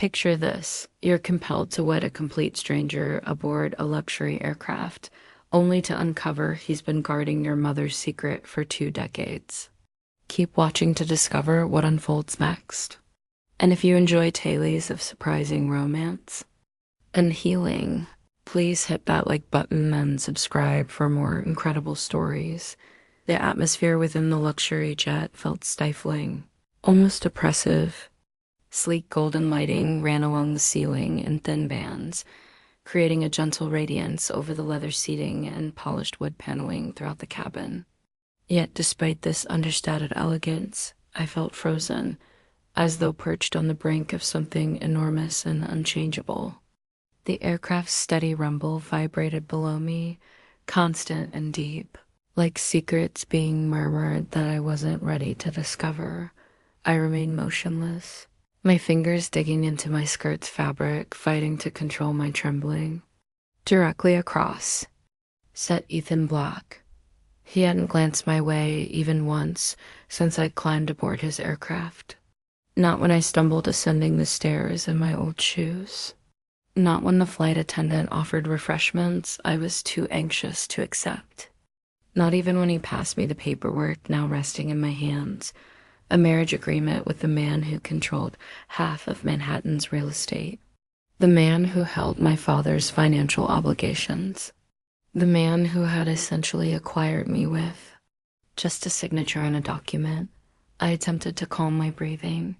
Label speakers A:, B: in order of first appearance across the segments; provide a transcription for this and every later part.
A: Picture this. You're compelled to wed a complete stranger aboard a luxury aircraft, only to uncover he's been guarding your mother's secret for 2 decades. Keep watching to discover what unfolds next. And if you enjoy tales of surprising romance and healing, please hit that like button and subscribe for more incredible stories. The atmosphere within the luxury jet felt stifling, almost oppressive. Sleek golden lighting ran along the ceiling in thin bands, creating a gentle radiance over the leather seating and polished wood paneling throughout the cabin. Yet despite this understated elegance, I felt frozen, as though perched on the brink of something enormous and unchangeable. The aircraft's steady rumble vibrated below me, constant and deep, like secrets being murmured that I wasn't ready to discover. I remained motionless, my fingers digging into my skirt's fabric, fighting to control my trembling. Directly across sat Ethan Block. He hadn't glanced my way even once since I'd climbed aboard his aircraft. Not when I stumbled ascending the stairs in my old shoes. Not when the flight attendant offered refreshments I was too anxious to accept. Not even when he passed me the paperwork now resting in my hands, a marriage agreement with the man who controlled half of Manhattan's real estate. The man who held my father's financial obligations. The man who had essentially acquired me with just a signature on a document. I attempted to calm my breathing.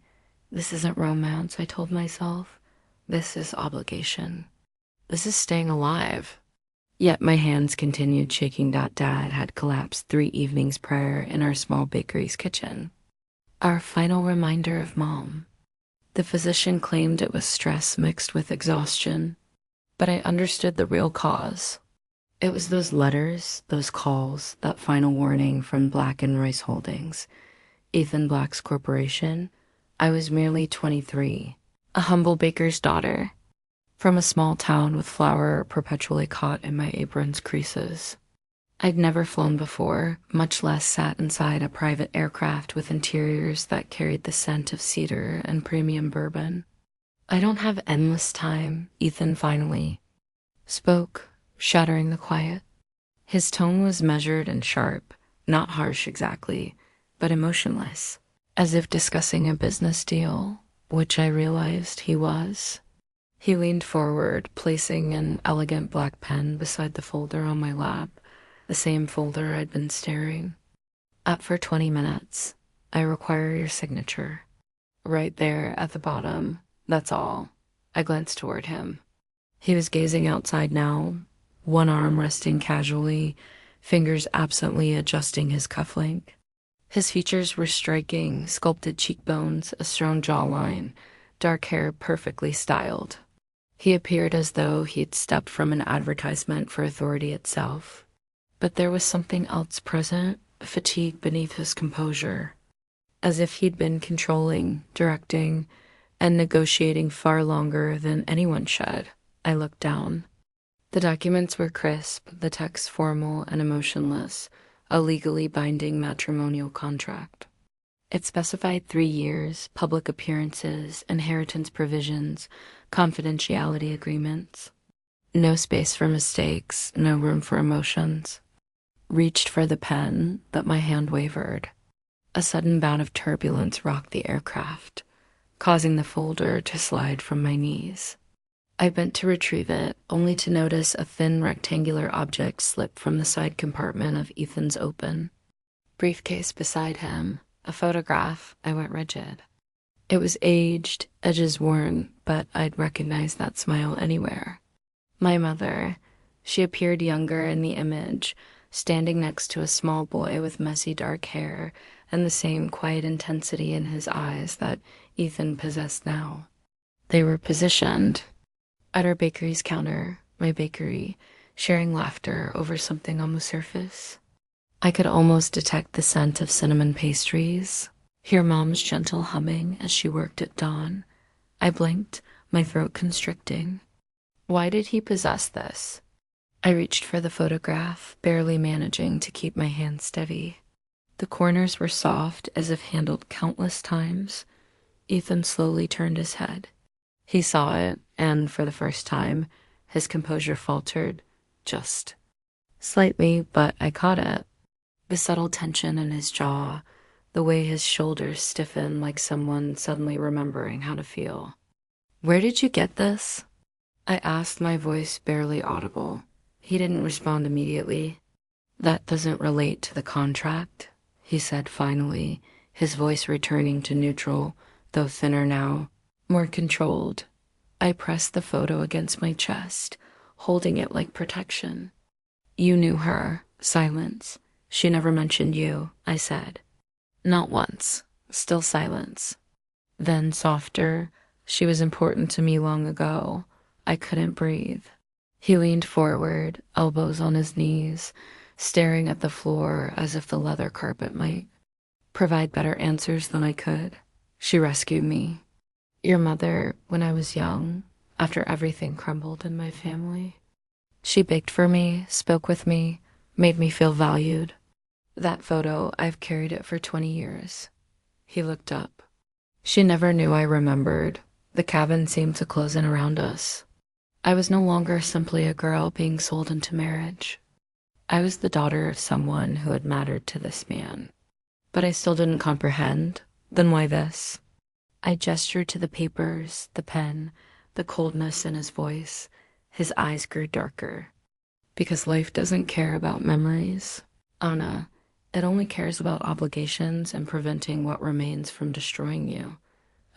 A: This isn't romance, I told myself. This is obligation. This is staying alive. Yet my hands continued shaking. Dad had collapsed 3 evenings prior in our small bakery's kitchen. Our final reminder of Mom. The physician claimed it was stress mixed with exhaustion, but I understood the real cause. It was those letters, those calls, that final warning from Black and Royce Holdings, Ethan Black's corporation. I was merely 23, a humble baker's daughter, from a small town with flour perpetually caught in my apron's creases. I'd never flown before, much less sat inside a private aircraft with interiors that carried the scent of cedar and premium bourbon. I don't have endless time, Ethan finally spoke, shattering the quiet. His tone was measured and sharp, not harsh exactly, but emotionless, as if discussing a business deal, which I realized he was. He leaned forward, placing an elegant black pen beside the folder on my lap, the same folder I'd been staring at for 20 minutes. I require your signature. Right there at the bottom, that's all. I glanced toward him. He was gazing outside now, one arm resting casually, fingers absently adjusting his cufflink. His features were striking, sculpted cheekbones, a strong jawline, dark hair perfectly styled. He appeared as though he'd stepped from an advertisement for authority itself. But there was something else present, fatigue beneath his composure, as if he'd been controlling, directing, and negotiating far longer than anyone should. I looked down. The documents were crisp, the text formal and emotionless, a legally binding matrimonial contract. It specified 3 years, public appearances, inheritance provisions, confidentiality agreements. No space for mistakes, no room for emotions. Reached for the pen, but my hand wavered. A sudden bout of turbulence rocked the aircraft, causing the folder to slide from my knees. I bent to retrieve it, only to notice a thin rectangular object slip from the side compartment of Ethan's open briefcase beside him. A photograph. I went rigid. It was aged, edges worn, but I'd recognize that smile anywhere. My mother. She appeared younger in the image, standing next to a small boy with messy dark hair and the same quiet intensity in his eyes that Ethan possessed now. They were positioned at our bakery's counter, my bakery, sharing laughter over something on the surface. I could almost detect the scent of cinnamon pastries, hear Mom's gentle humming as she worked at dawn. I blinked, my throat constricting. Why did he possess this? I reached for the photograph, barely managing to keep my hand steady. The corners were soft, as if handled countless times. Ethan slowly turned his head. He saw it, and for the first time, his composure faltered, just slightly, but I caught it. The subtle tension in his jaw, the way his shoulders stiffened like someone suddenly remembering how to feel. "Where did you get this?" I asked, my voice barely audible. He didn't respond immediately. "That doesn't relate to the contract," he said finally, his voice returning to neutral, though thinner now, more controlled. I pressed the photo against my chest, holding it like protection. "You knew her." Silence. "She never mentioned you," I said. "Not once." Still silence. Then softer. "She was important to me long ago." I couldn't breathe. He leaned forward, elbows on his knees, staring at the floor as if the leather carpet might provide better answers than I could. "She rescued me. Your mother, when I was young, after everything crumbled in my family. She baked for me, spoke with me, made me feel valued. That photo, I've carried it for 20 years. He looked up. "She never knew I remembered." The cabin seemed to close in around us. I was no longer simply a girl being sold into marriage. I was the daughter of someone who had mattered to this man. But I still didn't comprehend. Then why this? I gestured to the papers, the pen, the coldness in his voice. His eyes grew darker. "Because life doesn't care about memories, Anna. It only cares about obligations and preventing what remains from destroying you."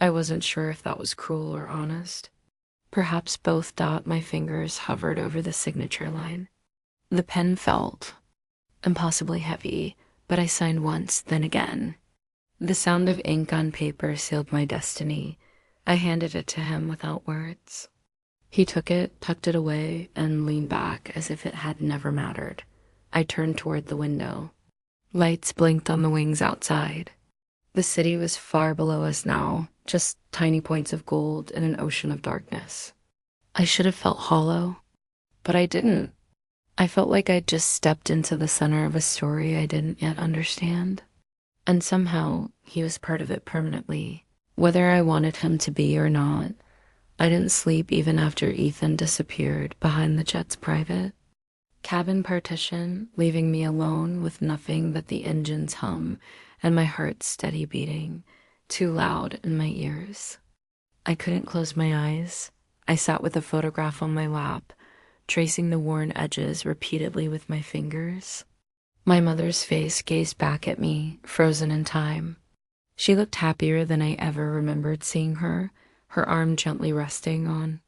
A: I wasn't sure if that was cruel or honest. Perhaps both. My fingers hovered over the signature line. The pen felt impossibly heavy, but I signed once, then again. The sound of ink on paper sealed my destiny. I handed it to him without words. He took it, tucked it away, and leaned back as if it had never mattered. I turned toward the window. Lights blinked on the wings outside. The city was far below us now, just tiny points of gold in an ocean of darkness. I should have felt hollow, but I didn't. I felt like I'd just stepped into the center of a story I didn't yet understand. And somehow, he was part of it permanently, whether I wanted him to be or not. I didn't sleep even after Ethan disappeared behind the jet's private cabin partition, leaving me alone with nothing but the engine's hum and my heart's steady beating, too loud in my ears. I couldn't close my eyes. I sat with the photograph on my lap, tracing the worn edges repeatedly with my fingers. My mother's face gazed back at me, frozen in time. She looked happier than I ever remembered seeing her, her arm gently resting on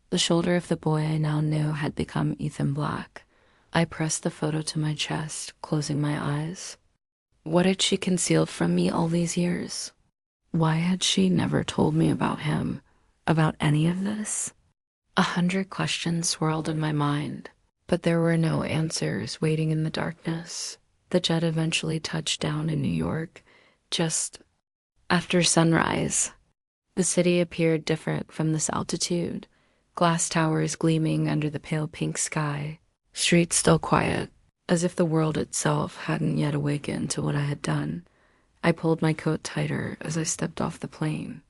A: the shoulder of the boy I now knew had become Ethan Black. I pressed the photo to my chest, closing my eyes. What had she concealed from me all these years? Why had she never told me about him, about any of this? 100 questions swirled in my mind, but there were no answers waiting in the darkness. The jet eventually touched down in New York, just after sunrise. The city appeared different from this altitude, glass towers gleaming under the pale pink sky, streets still quiet, as if the world itself hadn't yet awakened to what I had done. I pulled my coat tighter as I stepped off the plane.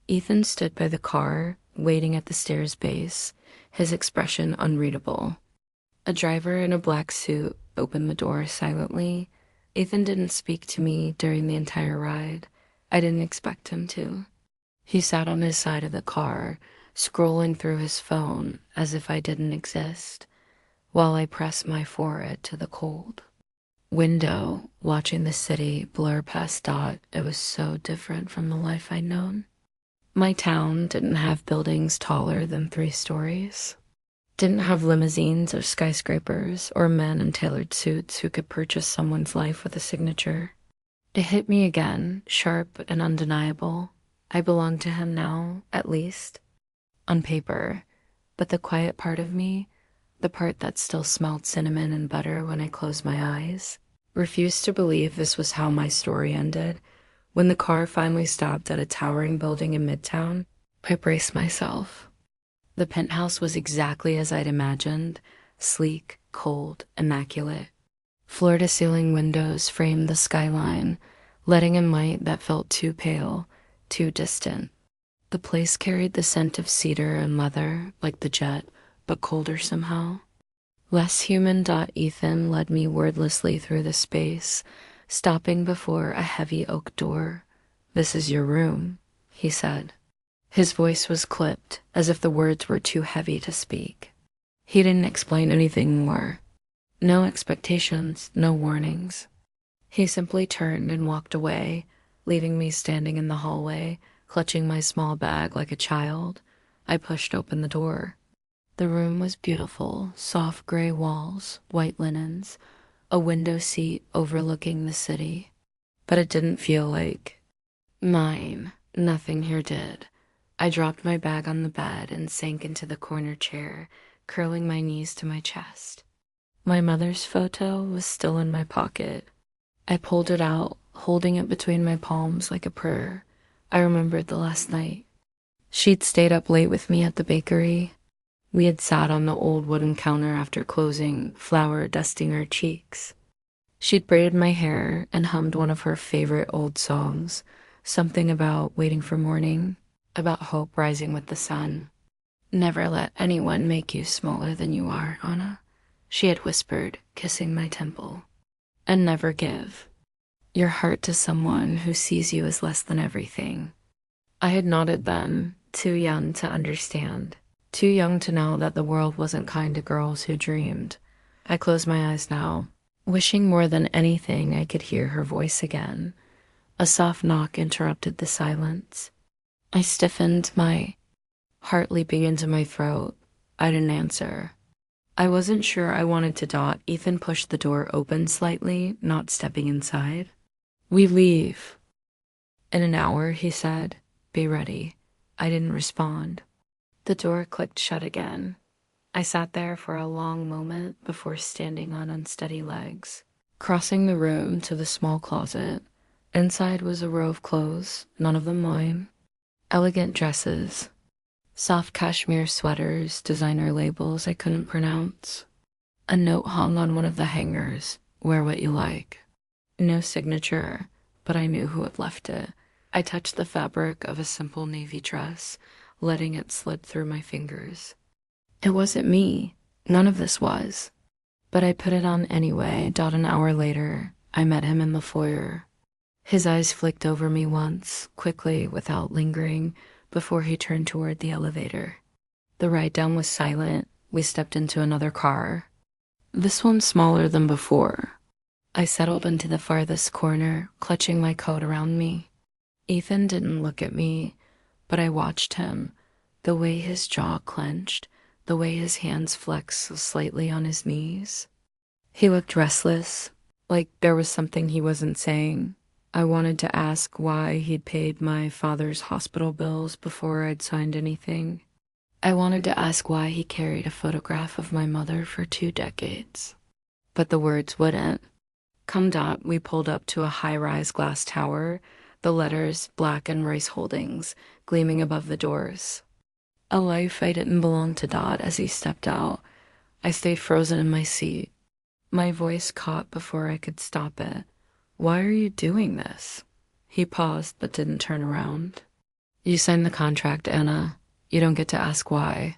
A: Ethan stood by the car, waiting at the stairs base, his expression unreadable. A driver in a black suit opened the door silently. Ethan didn't speak to me during the entire ride. I didn't expect him to. He sat on his side of the car, scrolling through his phone as if I didn't exist, while I pressed my forehead to the cold window, watching the city blur past Dot. It was so different from the life I'd known. My town didn't have buildings taller than 3 stories. Didn't have limousines or skyscrapers or men in tailored suits who could purchase someone's life with a signature. It hit me again, sharp and undeniable. I belonged to him now, at least, on paper. But the quiet part of me, the part that still smelled cinnamon and butter when I closed my eyes, refused to believe this was how my story ended. When the car finally stopped at a towering building in Midtown, I braced myself. The penthouse was exactly as I'd imagined, sleek, cold, immaculate. Floor-to-ceiling windows framed the skyline, letting in light that felt too pale, too distant. The place carried the scent of cedar and leather, like the jet, but colder somehow. Less human. Ethan led me wordlessly through the space, stopping before a heavy oak door. "This is your room," he said. His voice was clipped, as if the words were too heavy to speak. He didn't explain anything more. No expectations, no warnings. He simply turned and walked away, leaving me standing in the hallway, clutching my small bag like a child. I pushed open the door. The room was beautiful, soft gray walls, white linens, a window seat overlooking the city. But it didn't feel like mine. Nothing here did. I dropped my bag on the bed and sank into the corner chair, curling my knees to my chest. My mother's photo was still in my pocket. I pulled it out, holding it between my palms like a prayer. I remembered the last night. She'd stayed up late with me at the bakery. We had sat on the old wooden counter after closing, flour dusting her cheeks. She'd braided my hair and hummed one of her favorite old songs, something about waiting for morning, about hope rising with the sun. "Never let anyone make you smaller than you are, Anna," she had whispered, kissing my temple. "And never give your heart to someone who sees you as less than everything." I had nodded then, too young to understand, too young to know that the world wasn't kind to girls who dreamed. I closed my eyes now, wishing more than anything I could hear her voice again. A soft knock interrupted the silence. I stiffened, my heart leaping into my throat. I didn't answer. I wasn't sure I wanted to. Ethan pushed the door open slightly, not stepping inside. "We leave in an hour," he said. "Be ready." I didn't respond. The door clicked shut again. I sat there for a long moment before standing on unsteady legs, crossing the room to the small closet. Inside was a row of clothes, none of them mine. Elegant dresses, soft cashmere sweaters, designer labels I couldn't pronounce. A note hung on one of the hangers, "Wear what you like." No signature, but I knew who had left it. I touched the fabric of a simple navy dress, letting it slip through my fingers. It wasn't me. None of this was. But I put it on anyway. An hour later, I met him in the foyer. His eyes flicked over me once, quickly, without lingering, before he turned toward the elevator. The ride down was silent. We stepped into another car. This one smaller than before. I settled into the farthest corner, clutching my coat around me. Ethan didn't look at me, but I watched him, the way his jaw clenched, the way his hands flexed slightly on his knees. He looked restless, like there was something he wasn't saying. I wanted to ask why he'd paid my father's hospital bills before I'd signed anything. I wanted to ask why he carried a photograph of my mother for 2 decades. But the words wouldn't. Come. We pulled up to a high-rise glass tower, the letters, Black and Rice Holdings, gleaming above the doors. A life I didn't belong to. As he stepped out, I stayed frozen in my seat. My voice caught before I could stop it. "Why are you doing this?" He paused but didn't turn around. "You signed the contract, Anna. You don't get to ask why."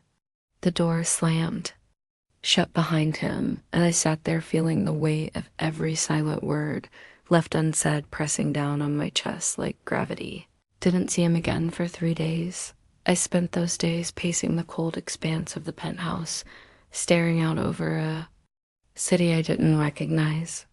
A: The door slammed, shut behind him, and I sat there feeling the weight of every silent word left unsaid pressing down on my chest like gravity. Didn't see him again for 3 days. I spent those days pacing the cold expanse of the penthouse, staring out over a city I didn't recognize.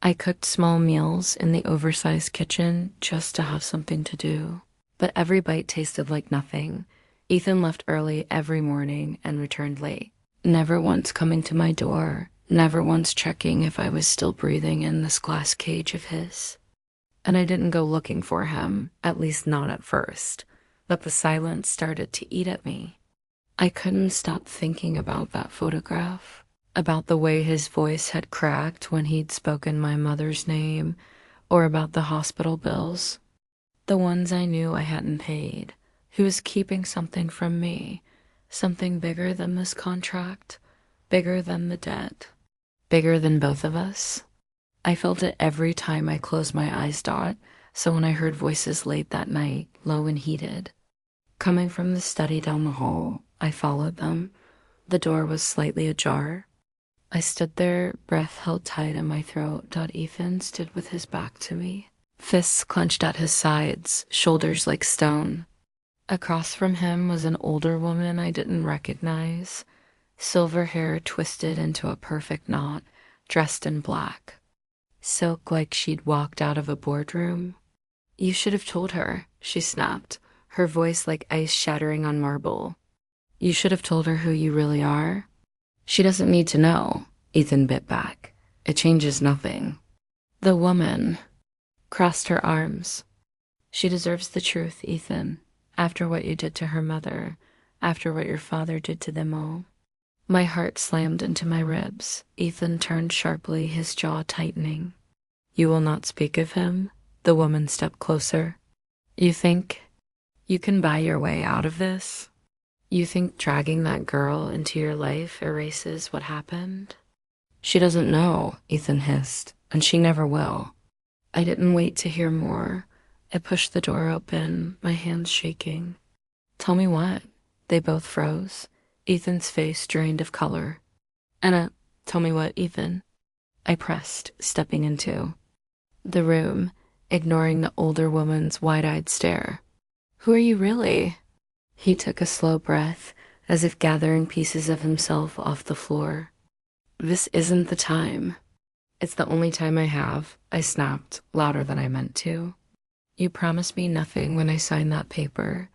A: I cooked small meals in the oversized kitchen just to have something to do. But every bite tasted like nothing. Ethan left early every morning and returned late, never once coming to my door, never once checking if I was still breathing in this glass cage of his. And I didn't go looking for him, at least not at first. But the silence started to eat at me. I couldn't stop thinking about that photograph, about the way his voice had cracked when he'd spoken my mother's name, or about the hospital bills, the ones I knew I hadn't paid. He was keeping something from me, something bigger than this contract, bigger than the debt, bigger than both of us. I felt it every time I closed my eyes. So when I heard voices late that night, low and heated, Coming from the study down the hall, I followed them. The door was slightly ajar. I stood there, breath held tight in my throat. Ethan stood with his back to me, fists clenched at his sides, shoulders like stone. Across from him was an older woman I didn't recognize, silver hair twisted into a perfect knot, dressed in black. Silk like she'd walked out of a boardroom. "You should have told her," she snapped, her voice like ice shattering on marble. "You should have told her who you really are." "She doesn't need to know," Ethan bit back. "It changes nothing." The woman crossed her arms. "She deserves the truth, Ethan, after what you did to her mother, after what your father did to them all." My heart slammed into my ribs. Ethan turned sharply, his jaw tightening. "You will not speak of him?" The woman stepped closer. "You think you can buy your way out of this? You think dragging that girl into your life erases what happened?" "She doesn't know," Ethan hissed, "and she never will." I didn't wait to hear more. I pushed the door open, my hands shaking. "Tell me what?" They both froze. Ethan's face drained of color. "Anna, tell me what, Ethan?" I pressed, stepping into the room, ignoring the older woman's wide-eyed stare. "Who are you really?" He took a slow breath, as if gathering pieces of himself off the floor. "This isn't the time." "It's the only time I have," I snapped, louder than I meant to. "You promised me nothing when I signed that paper.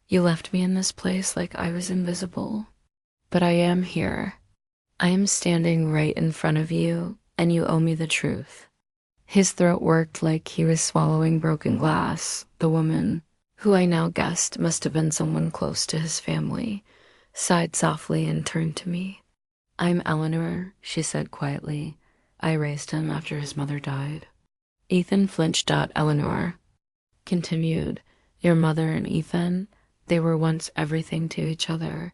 A: You left me in this place like I was invisible. But I am here. I am standing right in front of you, and you owe me the truth." His throat worked like he was swallowing broken glass. The woman, who I now guessed must have been someone close to his family, sighed softly and turned to me. "I'm Eleanor," she said quietly. "I raised him after his mother died." Ethan flinched. Eleanor continued, "Your mother and Ethan, they were once everything to each other,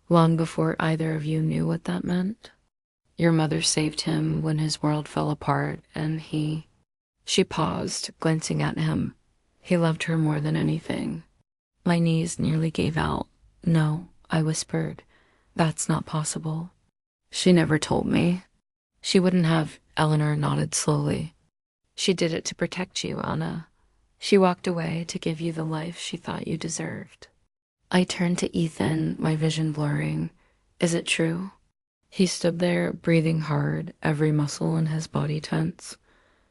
A: long before either of you knew what that meant. Your mother saved him when his world fell apart, and he—" She paused, glancing at him. "He loved her more than anything." My knees nearly gave out. "No," I whispered. "That's not possible." "She never told me." "She wouldn't have," Eleanor nodded slowly. "She did it to protect you, Anna. She walked away to give you the life she thought you deserved." I turned to Ethan, my vision blurring. "Is it true?" He stood there, breathing hard, every muscle in his body tense.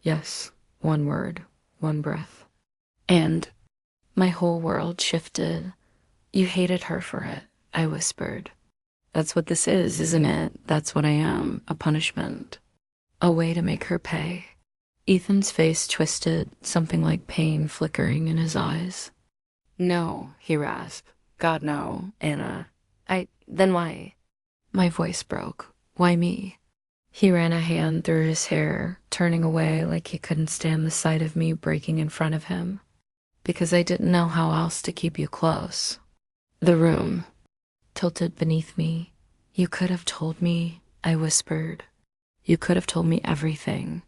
A: "Yes," one word, one breath. And my whole world shifted. "You hated her for it," I whispered. "That's what this is, isn't it? That's what I am, a punishment. A way to make her pay." Ethan's face twisted, something like pain flickering in his eyes. "No," he rasped. "God, no, Anna. Then why?" My voice broke. "Why me?" He ran a hand through his hair, turning away like he couldn't stand the sight of me breaking in front of him. "Because I didn't know how else to keep you close." The room tilted beneath me. "You could have told me," I whispered. "You could have told me everything."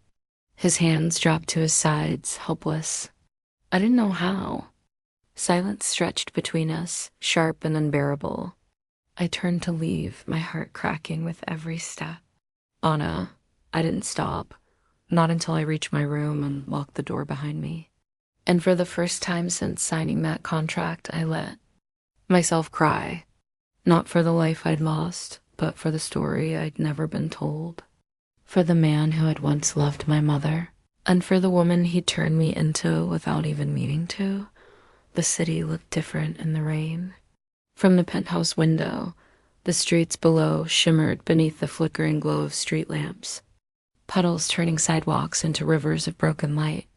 A: His hands dropped to his sides, helpless. I didn't know how. Silence stretched between us, sharp and unbearable. I turned to leave, my heart cracking with every step. "Anna," I didn't stop, not until I reached my room and locked the door behind me. And for the first time since signing that contract, I let myself cry. Not for the life I'd lost, but for the story I'd never been told. For the man who had once loved my mother, and for the woman he turned me into without even meaning to. The city looked different in the rain. From the penthouse window, the streets below shimmered beneath the flickering glow of street lamps, puddles turning sidewalks into rivers of broken light.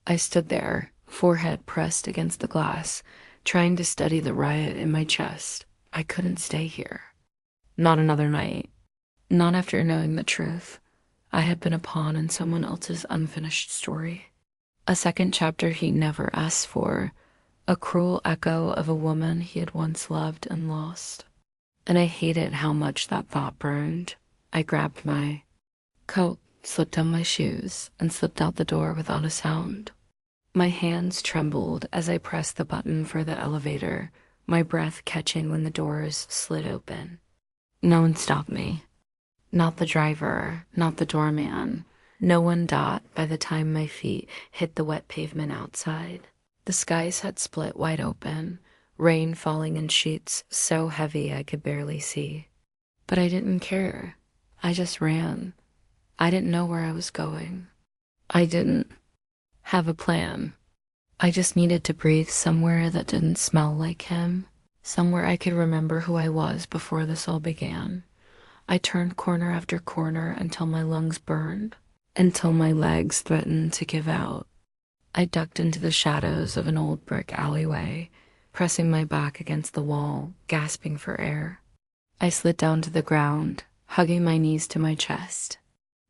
A: I stood there, forehead pressed against the glass, trying to steady the riot in my chest. I couldn't stay here. Not another night. Not after knowing the truth. I had been a pawn in someone else's unfinished story. A second chapter he never asked for. A cruel echo of a woman he had once loved and lost. And I hated how much that thought burned. I grabbed my coat, slipped on my shoes, and slipped out the door without a sound. My hands trembled as I pressed the button for the elevator, my breath catching when the doors slid open. No one stopped me. Not the driver, not the doorman. No one. By the time my feet hit the wet pavement outside. The skies had split wide open, rain falling in sheets so heavy I could barely see. But I didn't care. I just ran. I didn't know where I was going. I didn't have a plan. I just needed to breathe somewhere that didn't smell like him, somewhere I could remember who I was before this all began. I turned corner after corner until my lungs burned, until my legs threatened to give out. I ducked into the shadows of an old brick alleyway, pressing my back against the wall, gasping for air. I slid down to the ground, hugging my knees to my chest.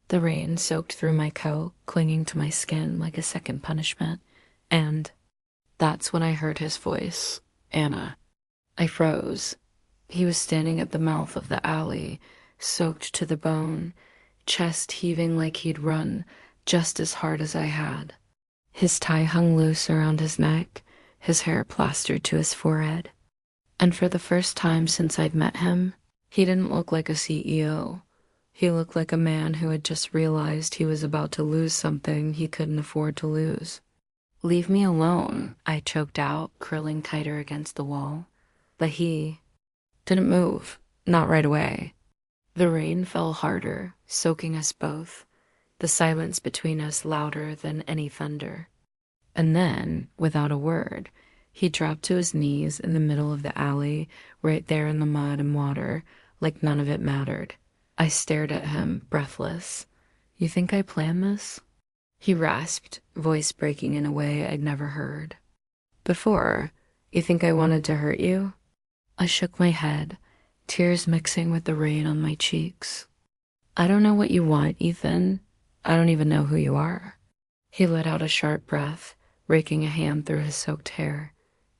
A: The rain soaked through my coat, clinging to my skin like a second punishment. And that's when I heard his voice. Anna. I froze. He was standing at the mouth of the alley, soaked to the bone, chest heaving like he'd run just as hard as I had. His tie hung loose around his neck, his hair plastered to his forehead. And for the first time since I'd met him, he didn't look like a CEO. He looked like a man who had just realized he was about to lose something he couldn't afford to lose. "Leave me alone," I choked out, curling tighter against the wall. But he didn't move, not right away. The rain fell harder, soaking us both, the silence between us louder than any thunder. And then, without a word, he dropped to his knees in the middle of the alley, right there in the mud and water, like none of it mattered. I stared at him, breathless. "You think I planned this?" He rasped, voice breaking in a way I'd never heard. "Before, you think I wanted to hurt you?" I shook my head, tears mixing with the rain on my cheeks. "I don't know what you want, Ethan. I don't even know who you are." He let out a sharp breath, raking a hand through his soaked hair.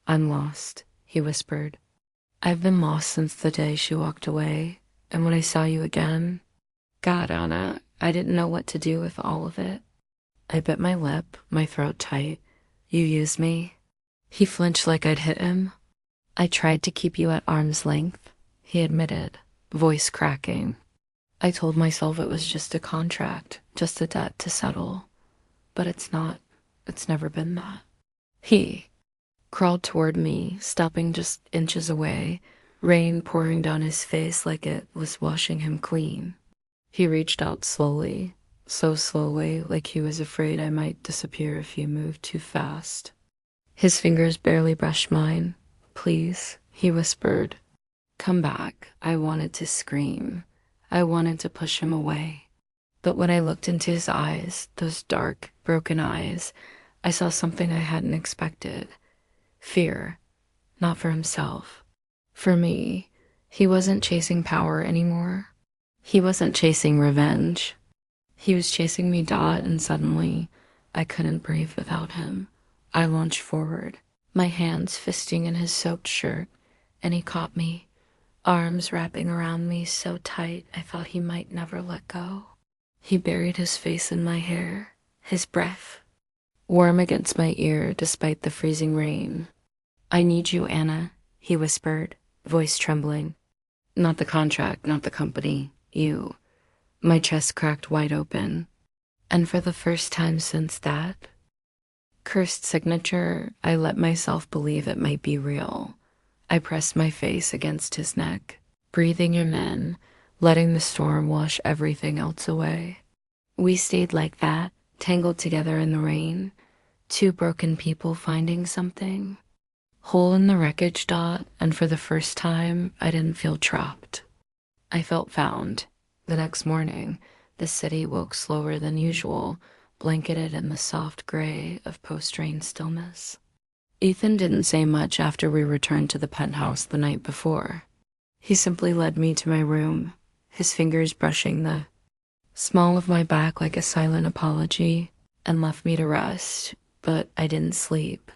A: "I'm lost," he whispered. "I've been lost since the day she walked away, and when I saw you again, God, Anna, I didn't know what to do with all of it." I bit my lip, my throat tight. "You used me?" He flinched like I'd hit him. "I tried to keep you at arm's length," he admitted, voice cracking. "I told myself it was just a contract, just a debt to settle. But it's not. It's never been that." He crawled toward me, stopping just inches away, rain pouring down his face like it was washing him clean. He reached out slowly, so slowly like he was afraid I might disappear if he moved too fast. His fingers barely brushed mine. "Please," he whispered. "Come back." I wanted to scream. I wanted to push him away. But when I looked into his eyes, those dark, broken eyes, I saw something I hadn't expected. Fear. Not for himself. For me. He wasn't chasing power anymore. He wasn't chasing revenge. He was chasing me, and suddenly, I couldn't breathe without him. I launched forward, my hands fisting in his soaked shirt, and he caught me, arms wrapping around me so tight I thought he might never let go. He buried his face in my hair, his breath warm against my ear despite the freezing rain. "I need you, Anna," he whispered, voice trembling. "Not the contract, not the company, you." My chest cracked wide open, and for the first time since that cursed signature, I let myself believe it might be real. I pressed my face against his neck, breathing him in, letting the storm wash everything else away. We stayed like that, tangled together in the rain, two broken people finding something. Whole in the wreckage, and for the first time, I didn't feel trapped. I felt found. The next morning, the city woke slower than usual, blanketed in the soft gray of post-rain stillness. Ethan didn't say much after we returned to the penthouse the night before. He simply led me to my room, his fingers brushing the small of my back like a silent apology, and left me to rest. But I didn't sleep,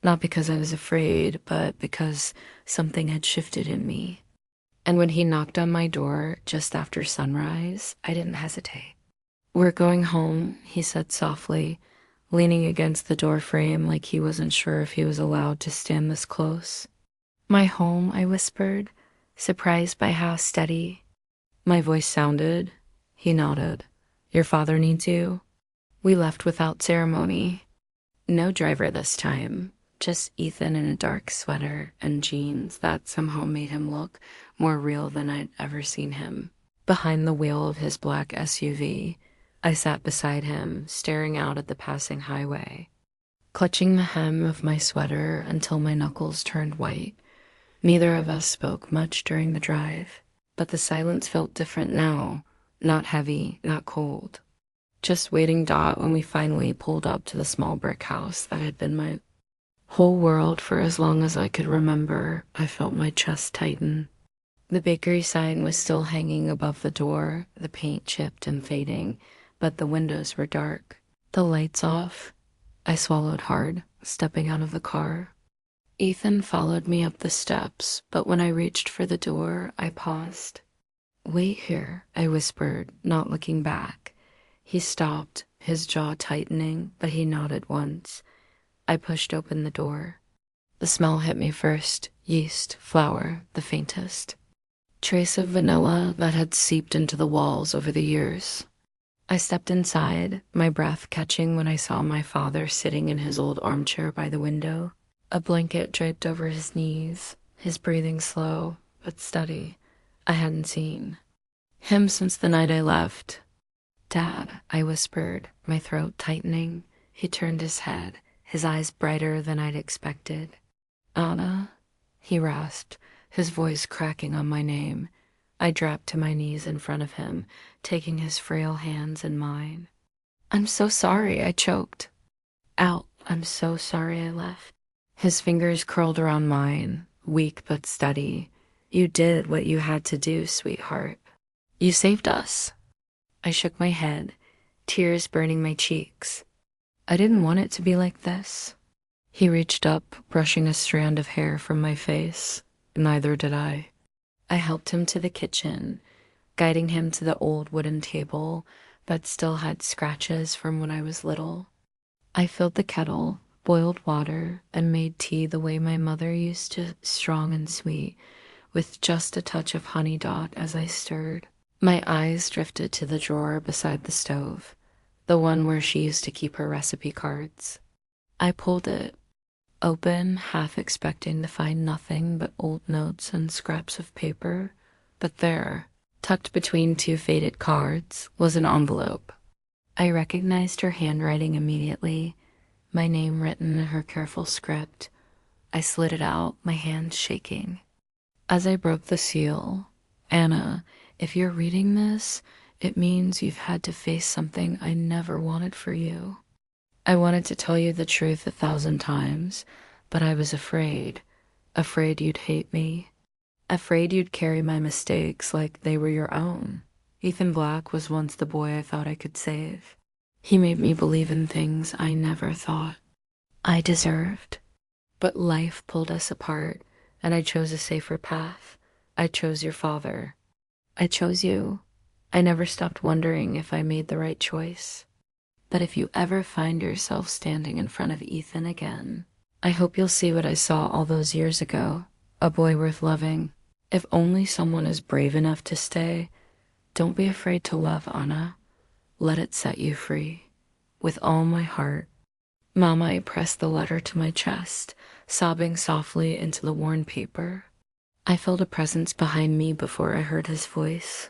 A: not because I was afraid, but because something had shifted in me. And when he knocked on my door just after sunrise, I didn't hesitate. "We're going home," he said softly, leaning against the door frame like he wasn't sure if he was allowed to stand this close. My home, I whispered, surprised by how steady my voice sounded. He nodded. Your father needs you. We left without ceremony. No driver this time, just Ethan in a dark sweater and jeans that somehow made him look more real than I'd ever seen him. Behind the wheel of his black SUV, I sat beside him, staring out at the passing highway, clutching the hem of my sweater until my knuckles turned white. Neither of us spoke much during the drive, but the silence felt different now, not heavy, not cold. Just waiting dot when we finally pulled up to the small brick house that had been my whole world for as long as I could remember. I felt my chest tighten. The bakery sign was still hanging above the door, the paint chipped and fading, but the windows were dark. The lights off. I swallowed hard, stepping out of the car. Ethan followed me up the steps, but when I reached for the door, I paused. Wait here, I whispered, not looking back. He stopped, his jaw tightening, but he nodded once. I pushed open the door. The smell hit me first, yeast, flour, the faintest trace of vanilla that had seeped into the walls over the years. I stepped inside, my breath catching when I saw my father sitting in his old armchair by the window, a blanket draped over his knees, his breathing slow but steady. I hadn't seen him since the night I left. Dad, I whispered, my throat tightening. He turned his head, his eyes brighter than I'd expected. Anna, he rasped, his voice cracking on my name. I dropped to my knees in front of him, taking his frail hands in mine. I'm so sorry, I choked. Out, I'm so sorry I left. His fingers curled around mine, weak but steady. You did what you had to do, sweetheart. You saved us. I shook my head, tears burning my cheeks. I didn't want it to be like this. He reached up, brushing a strand of hair from my face. Neither did I. I helped him to the kitchen, guiding him to the old wooden table that still had scratches from when I was little. I filled the kettle, boiled water, and made tea the way my mother used to, strong and sweet, with just a touch of honey dot as I stirred. My eyes drifted to the drawer beside the stove, the one where she used to keep her recipe cards. I pulled it open, half expecting to find nothing but old notes and scraps of paper, but there, tucked between two faded cards, was an envelope. I recognized her handwriting immediately, my name written in her careful script. I slid it out, my hands shaking. As I broke the seal, Anna, if you're reading this, it means you've had to face something I never wanted for you. I wanted to tell you the truth 1,000 times, but I was afraid you'd hate me, afraid you'd carry my mistakes like they were your own. Ethan Black was once the boy I thought I could save. He made me believe in things I never thought I deserved. But life pulled us apart, and I chose a safer path. I chose your father. I chose you. I never stopped wondering if I made the right choice. But if you ever find yourself standing in front of Ethan again, I hope you'll see what I saw all those years ago, a boy worth loving. If only someone is brave enough to stay, don't be afraid to love, Anna. Let it set you free. With all my heart. Mama, I pressed the letter to my chest, sobbing softly into the worn paper. I felt a presence behind me before I heard his voice.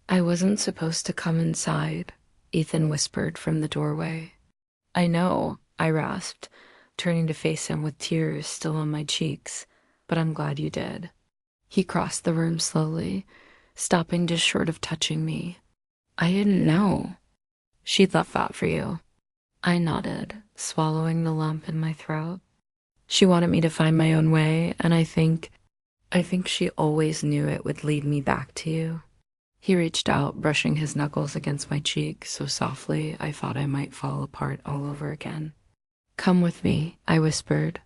A: I wasn't supposed to come inside, Ethan whispered from the doorway. I know, I rasped, turning to face him with tears still on my cheeks, but I'm glad you did. He crossed the room slowly, stopping just short of touching me. I didn't know. She'd left that for you. I nodded, swallowing the lump in my throat. She wanted me to find my own way, and I think she always knew it would lead me back to you. He reached out, brushing his knuckles against my cheek so softly I thought I might fall apart all over again. Come with me, I whispered,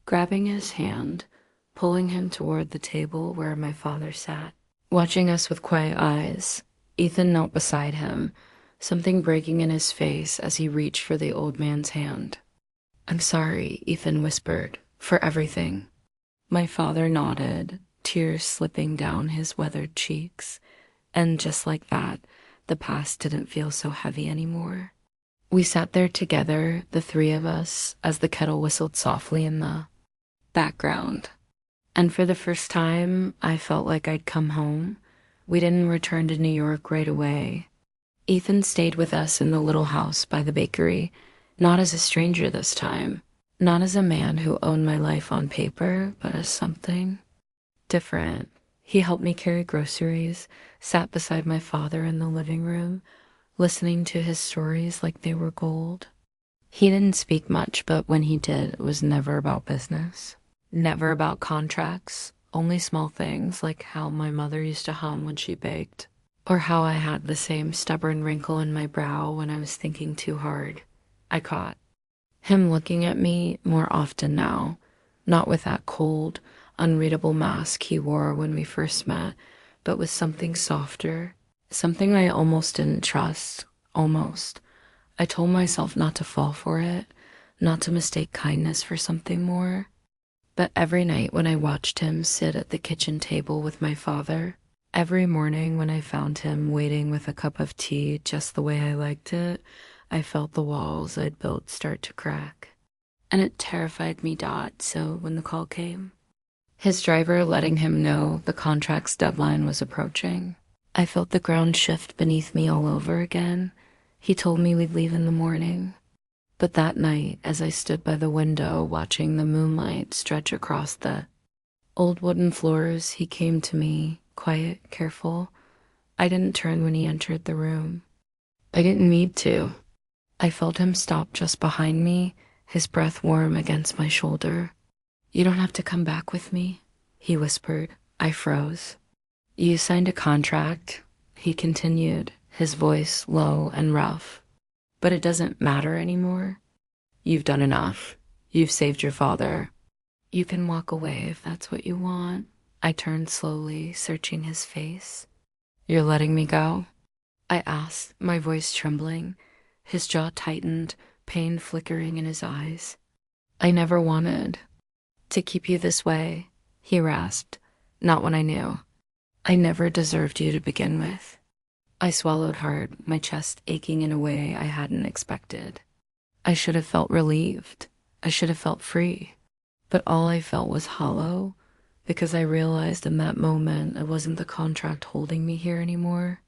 A: grabbing his hand, pulling him toward the table where my father sat. Watching us with quiet eyes, Ethan knelt beside him, something breaking in his face as he reached for the old man's hand. I'm sorry, Ethan whispered, for everything. My father nodded, tears slipping down his weathered cheeks. And just like that, the past didn't feel so heavy anymore. We sat there together, the three of us, as the kettle whistled softly in the background. And for the first time, I felt like I'd come home. We didn't return to New York right away. Ethan stayed with us in the little house by the bakery, not as a stranger this time, not as a man who owned my life on paper, but as something different. He helped me carry groceries, sat beside my father in the living room, listening to his stories like they were gold. He didn't speak much, but when he did, it was never about business. Never about contracts, only small things like how my mother used to hum when she baked, or how I had the same stubborn wrinkle in my brow when I was thinking too hard. I caught him looking at me more often now, not with that cold, unreadable mask he wore when we first met, but with something softer, something I almost didn't trust, almost. I told myself not to fall for it, not to mistake kindness for something more. But every night when I watched him sit at the kitchen table with my father, every morning when I found him waiting with a cup of tea just the way I liked it, I felt the walls I'd built start to crack. And it terrified me, so when the call came, his driver letting him know the contract's deadline was approaching, I felt the ground shift beneath me all over again. He told me we'd leave in the morning. But that night, as I stood by the window watching the moonlight stretch across the old wooden floors, he came to me, quiet, careful. I didn't turn when he entered the room. I didn't need to. I felt him stop just behind me, his breath warm against my shoulder. "You don't have to come back with me," he whispered. I froze. "You signed a contract," he continued, his voice low and rough. "But it doesn't matter anymore. You've done enough. You've saved your father. You can walk away if that's what you want." I turned slowly, searching his face. "You're letting me go?" I asked, my voice trembling. His jaw tightened, pain flickering in his eyes. "I never wanted to keep you this way," he rasped. "Not when I knew. I never deserved you to begin with." I swallowed hard, my chest aching in a way I hadn't expected. I should have felt relieved. I should have felt free. But all I felt was hollow, because I realized in that moment it wasn't the contract holding me here anymore.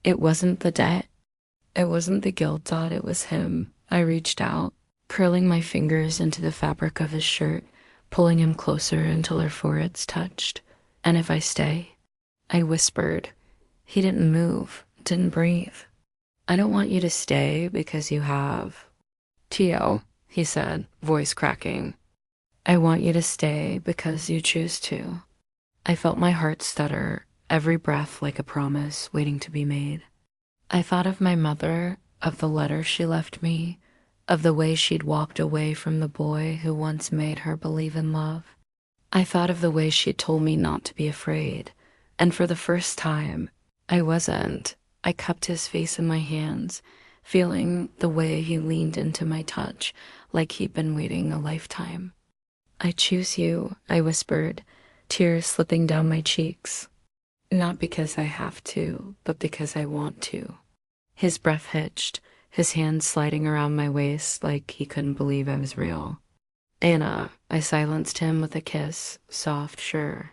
A: It wasn't the debt. It wasn't the guilt, it was him. I reached out, curling my fingers into the fabric of his shirt, pulling him closer until our foreheads touched. "And if I stay?" I whispered. He didn't move, didn't breathe. "I don't want you to stay because you have Tio," he said, voice cracking. "I want you to stay because you choose to." I felt my heart stutter, every breath like a promise waiting to be made. I thought of my mother, of the letter she left me, of the way she'd walked away from the boy who once made her believe in love. I thought of the way she'd told me not to be afraid, and for the first time, I wasn't. I cupped his face in my hands, feeling the way he leaned into my touch, like he'd been waiting a lifetime. "I choose you," I whispered, tears slipping down my cheeks. "Not because I have to, but because I want to." His breath hitched, his hands sliding around my waist like he couldn't believe I was real. "Anna," I silenced him with a kiss, soft, sure.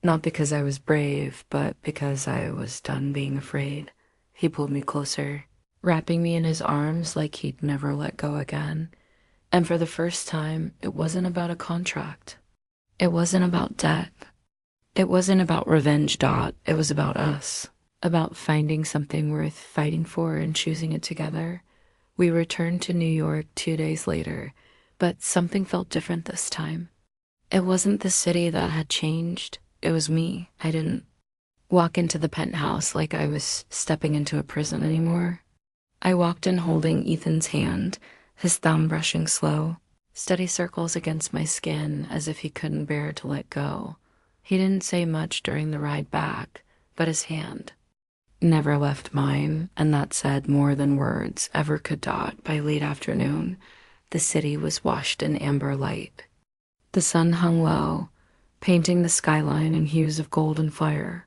A: Not because I was brave, but because I was done being afraid. He pulled me closer, wrapping me in his arms like he'd never let go again. And for the first time, it wasn't about a contract. It wasn't about debt. It wasn't about revenge, It was about us. About finding something worth fighting for and choosing it together. We returned to New York 2 days later, but something felt different this time. It wasn't the city that had changed. It was me. I didn't walk into the penthouse like I was stepping into a prison anymore. I walked in holding Ethan's hand, his thumb brushing slow, steady circles against my skin as if he couldn't bear to let go. He didn't say much during the ride back, but his hand never left mine, and that said more than words ever could. By late afternoon, the city was washed in amber light. The sun hung low, painting the skyline in hues of gold and fire.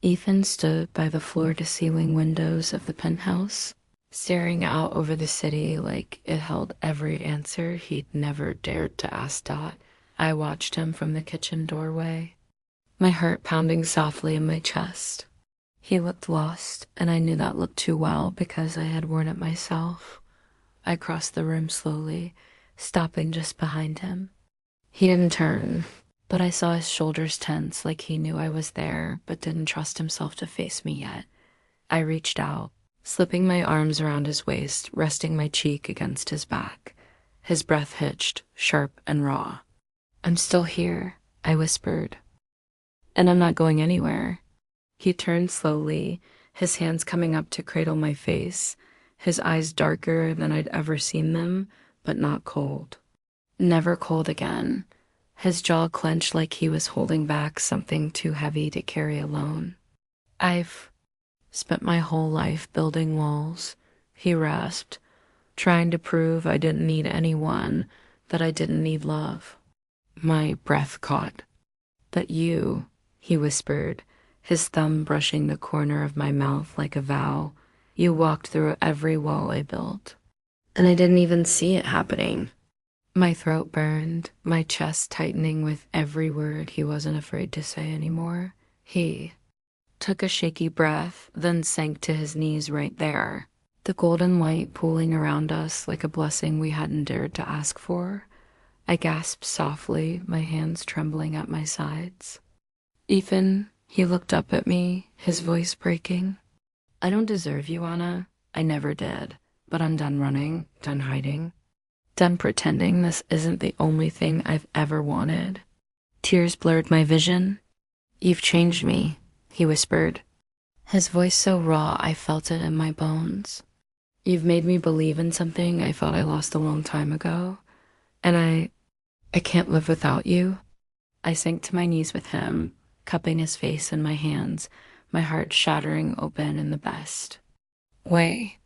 A: Ethan stood by the floor-to-ceiling windows of the penthouse, staring out over the city like it held every answer he'd never dared to ask Dot. I watched him from the kitchen doorway, my heart pounding softly in my chest. He looked lost, and I knew that looked too well because I had worn it myself. I crossed the room slowly, stopping just behind him. He didn't turn, but I saw his shoulders tense like he knew I was there but didn't trust himself to face me yet. I reached out, slipping my arms around his waist, resting my cheek against his back. His breath hitched, sharp and raw. "I'm still here," I whispered. "And I'm not going anywhere." He turned slowly, his hands coming up to cradle my face, his eyes darker than I'd ever seen them, but not cold. Never cold again. His jaw clenched like he was holding back something too heavy to carry alone. "I've spent my whole life building walls," he rasped, trying to prove I didn't need anyone, that I didn't need love. My breath caught. "But you," he whispered, his thumb brushing the corner of my mouth like a vow, "you walked through every wall I built. And I didn't even see it happening." My throat burned, my chest tightening with every word he wasn't afraid to say anymore. He took a shaky breath, then sank to his knees right there, the golden light pooling around us like a blessing we hadn't dared to ask for. I gasped softly, my hands trembling at my sides. "Ethan," he looked up at me, his voice breaking. "I don't deserve you, Anna. I never did. But I'm done running, done hiding. Done pretending this isn't the only thing I've ever wanted." Tears blurred my vision. "You've changed me," he whispered, his voice so raw I felt it in my bones. "You've made me believe in something I thought I lost a long time ago. And I can't live without you." I sank to my knees with him, cupping his face in my hands, my heart shattering open in the best way.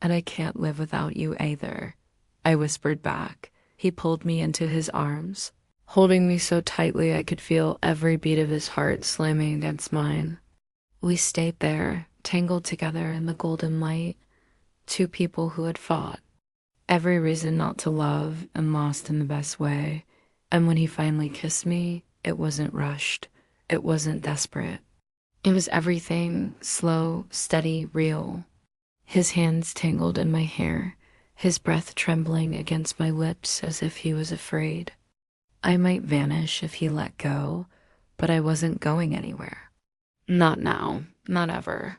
A: "And I can't live without you either," I whispered back. He pulled me into his arms, holding me so tightly I could feel every beat of his heart slamming against mine. We stayed there, tangled together in the golden light, two people who had fought, every reason not to love, and lost in the best way. And when he finally kissed me, it wasn't rushed. It wasn't desperate. It was everything, slow, steady, real. His hands tangled in my hair, his breath trembling against my lips as if he was afraid. I might vanish if he let go, but I wasn't going anywhere. Not now, not ever.